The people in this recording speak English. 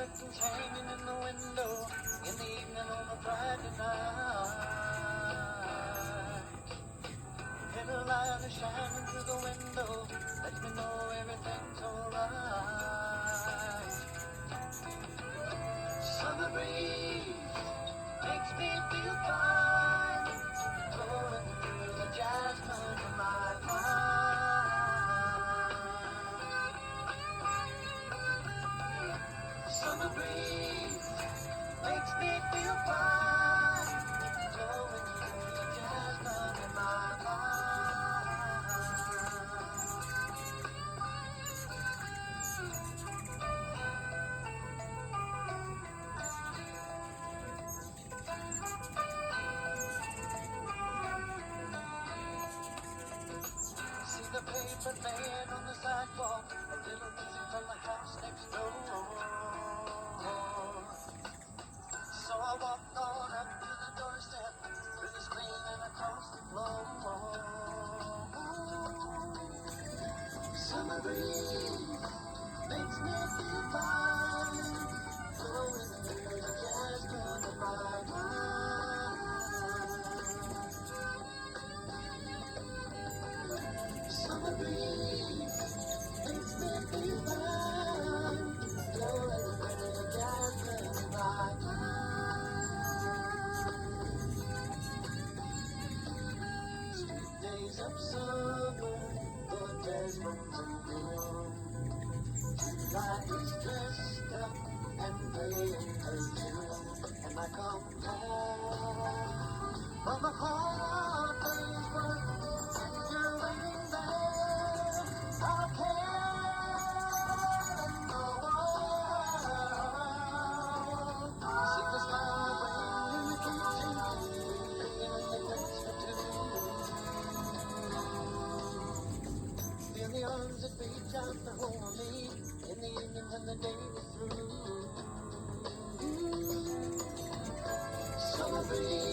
curtains hanging in the window in the evening on a Friday night. Little light is shining through the window, lets me know everything's alright. Summer breeze makes me feel fine, blowing through the jasmine in my mind. Summer breeze makes me feel fine, blowing through the jasmine in my See the paper laying on the sidewalk, a little visit from the house next door. So I walked on up to the doorstep, through the screen and across the floor. Summer breeze makes me feel fine, blowing through the jasmine of my mind. Summer breeze makes me feel fine, blowing through the jasmine of my mind. Sweet days of summer, the jasmine's in bloom. July is dressed up and playing her tune, and I come home from a hard day's work, and you're waiting there. I'll care in the world. See the smile when you keep singing, bringing the thanks for two. Feel the arms that reach out to hold me in the evening when the day was through. Summer breeze